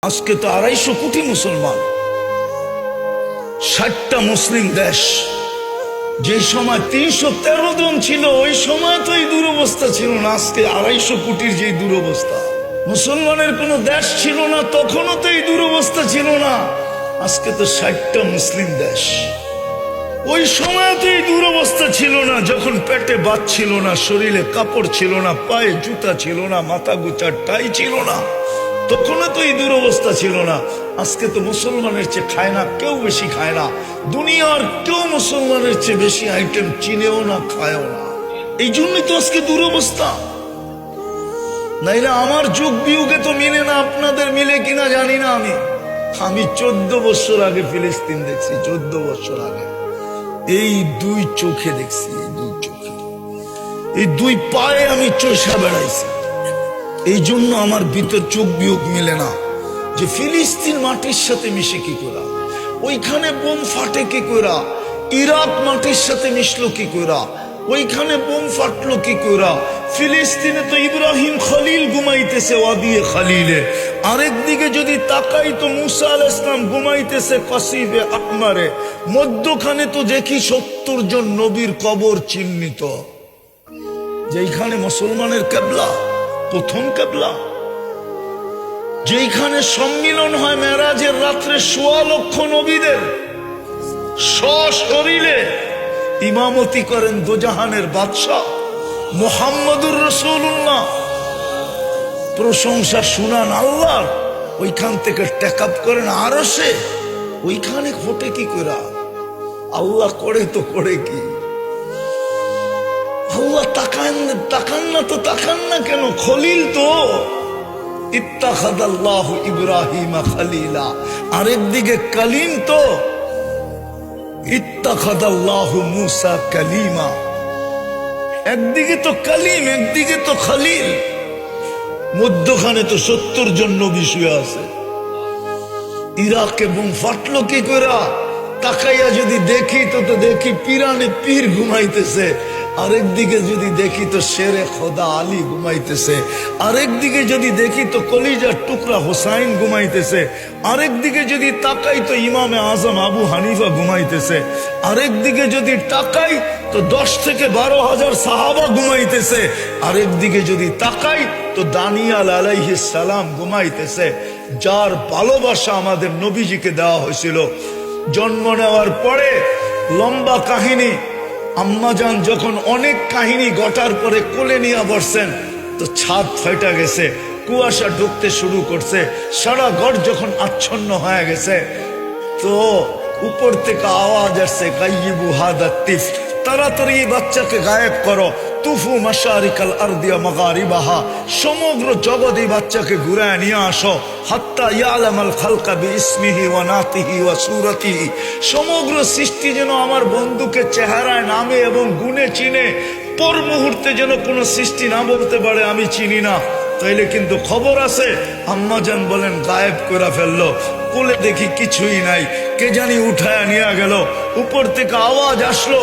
আজকে তো 250 কোটি মুসলমান, 60টা মুসলিম দেশ। যে সময় 313 জন ছিল ওই সময় তো এই দুরবস্থা ছিল না। আজকে 250 কোটির যে দুরবস্থা, মুসলমানের কোনো দেশ ছিল না তখনও তো এই দুরবস্থা ছিল না। আজকে তো 60টা মুসলিম দেশ। ওই সময় তো এই দুরবস্থা ছিল না, যখন পেটে ভাত ছিল না, শরীরে কাপড় ছিল না, পায়ে জুতা ছিল না, মাথা গোছার টাই ছিল না, তখনও তো এই দুরবস্থা ছিল না। আজকে তো মুসলমানের চেয়ে খায় না কেউ, বেশি খায় না। দুনিয়ার কেউ মুসলমানের চেয়ে বেশি আইটেম চিনেও না, খায়ও না। এই জন্যই তো আজকে দুরবস্থা। নাইলে আমার যুগ বিয়োগে তো মিলে না। আপনাদের মিলে কিনা জানি না। আমি 14 বছর আগে ফিলিস্তিন দেখছি, 14 বছর আগে। এই দুই চোখে দেখছি, এই দুই চোখে, এই দুই পায়ে আমি চষা বেড়াইছি। এই জন্য আমার ভিতর চোখ বিয়োগ মিলে না যে ফিলিস্তিন মাটির সাথে মিশে কি করা, ওইখানে বোম ফাটে কি করা, ইরাক মাটির সাথে মিশলো কি করা, ওইখানে বোম ফাটলো কি করা। ফিলিস্তিনে তো ইব্রাহিম খলিল ঘুমাইতেছে ওয়াদিয়ে খলিলে, আরেকদিকে যদি তাকাই তো মুসা আলাইহিস সালাম ঘুমাইতেছে কাসিবে আহমারে। মধ্যখানে তো দেখি 70 জন নবীর কবর চিহ্নিত, যেখানে মুসলমানের কিবলা, প্রথম কিবলা, যেখানে সম্মিলন হয় মেরাজের রাত্রে 1.25 লক্ষ নবীদের, সশরীরে ইমামতি করেন দোজাহানের বাদশাহ মুহাম্মদুর রাসূলুল্লাহ। প্রশংসা শুনান আল্লাহর, ওইখান থেকে টেক আপ করেন আরশে। ওইখানে ঘটে কি করা? আল্লাহ করে তো করে কি? আল্লাহ তাকান না তো তাকান না কেন? খলিল তো ইত্তাখাযাল্লাহু ইব্রাহিমা খলিলা, আরেকদিকে কালিম তো ইত্তাখাযাল্লাহু মুসা কালিমা। একদিকে তো কালিম, একদিকে তো খলিল, মধ্যখানে তো 70 জন নবী শুয়ে আছে। ইরাকে বোম ফাটলো কি করে? তাকাইয়া যদি দেখি তো দেখি পিরানে পীর ঘুমাইতেছে, আরেকদিকে যদি দেখি তো শেরে খোদা আলী ঘুমাইতেছে, আরেকদিকে যদি দেখি তো কলিজার টুকরা হোসাইন ঘুমাইতেছে, আরেকদিকে যদি তাকাই তো ইমামে আজম আবু হানিফা ঘুমাইতেছে, আরেকদিকে যদি তাকাই তো 10 থেকে 12 হাজার সাহাবা ঘুমাইতেছে, আরেকদিকে যদি তাকাই তো দানিয়াল আলাইহিস সালাম ঘুমাইতেছে, যার ভালোবাসা আমাদের নবীজিকে দেওয়া হয়েছিল। জন্ম নেওয়ার পরে লম্বা কাহিনী, আম্মাজান যখন অনেক কাহিনী ঘটার পরে কোলে নিয়ে বসছেন তো ছাদ ফাইটা গেছে, কুয়াশা ঢুকতে শুরু করছে, সারা ঘর যখন আচ্ছন্ন হয়ে গেছে তো উপর থেকে আওয়াজ আসছে, গাইয়িবু হাদা তিফ, তাড়াতাড়ি বাচ্চাকে গায়েব করো। তুফু মাশারিকাল আরদিয়া মাগারিবাহা, সমগ্র জগৎ এই বাচ্চাকে ঘুরায় নিয়ে আসো। হাত্তা ইয়ালামাল খালকা বিইসমিহি ওয়া নাতিহি ওয়া সূরাতিহি, সমগ্র সৃষ্টি যেন আমার বন্ধুকে চেহারায়, নামে এবং গুণে চিনে। পর মুহূর্তে যেন কোনো সৃষ্টি না বলতে পারে আমি চিনি না, তাইলে কিন্তু খবর আছে। আম্মাজান বলেন গায়েব করে ফেললো। কোলে দেখি কিছুই নাই, কে জানি উঠায়া নিয়ে গেল। উপর থেকে আওয়াজ আসলো,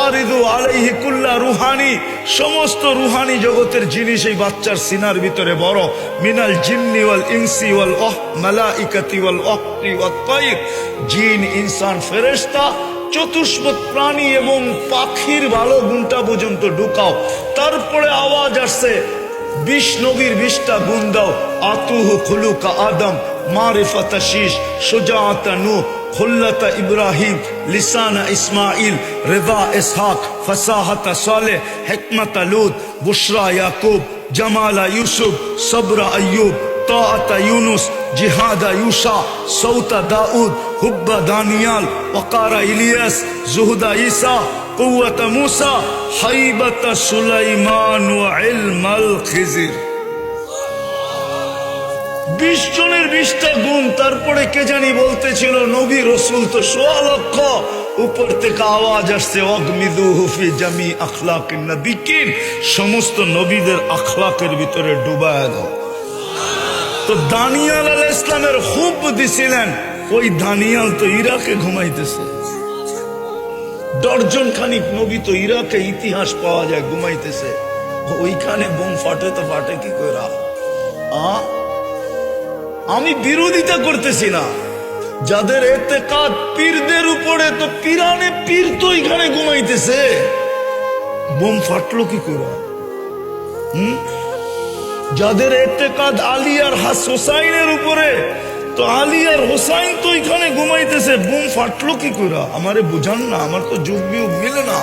আরিদু আলাইহি কুল্লা রুহানি, সমস্ত রুহানি জগতের জিনিস এই বাচ্চার সিনার ভিতরে বড়। মিনাল জিন্নি ওয়াল ইনসি ওয়াল মালাইকাতি ওয়াল ওয়াহতি ওয়াত তায়র, জিন, ইনসান, ফেরেশতা, চতুষ্পদ প্রাণী এবং পাখির ভালো গুণটা পর্যন্ত ঢুকাও। তারপরে আওয়াজ আসছে, 20 নবীর 20টা গুণ দাও। আতুহু খুলুকা আদম, মারিফাতা শীশ, সুজাআতা নূহ, খুল্লাতা ইব্রাহিম, লিসানা ইসমাইল, রিদা ইসহাক, ফাসাহাতা সালেহ, হিকমাতা লূত, বুশরা ইয়াকুব, জামালা ইউসুফ, সবরা আইয়ুব, তাআতা ইউনুস, জিহাদা ইউসা, সৌতা দাউদ, হুব্বা দানিয়াল, ওয়াকারা ইলিয়াস, জুহদা ঈসা, কুওয়াতা মুসা, হাইবাতা সুলাইমান ওয়া ইলমাল খিজির। 20 জনের 20টা গুণ। তারপরে কে জানি বলতেছিল নবী রসুল তো 1.25 লক্ষ। উপর থেকে আওয়াজ আসছে, অগমিদুহু ফি জামি আখলাকিন নবিয়িন, সমস্ত নবীদের আখলাকের ভিতরে ডুবায়া দাও। তো দানিয়াল আলাইহিস সালামের খুব দিছিলেন, ওই দানিয়াল তো ইরাকে ঘুমাইতেছে। দর্জন খানিক নবী তো ইরাকে ইতিহাস পাওয়া যায় আমি বিরোধিতা করতেছি না, যাদের এতেকাদ পীরদের উপরে, তো পিরানে পীর তো এখানে ঘুমাইতেছে, বোম ফাটলো কি করে? যাদের এতেকাদ আলী আর হোসাইনের উপরে, তো আলী আর হোসাইন তো এখানে ঘুমাইতেছে, বোম ফাটলো কি করে? আমারে বুঝান না, আমার তো যুগ বিয়োগ মিলে না।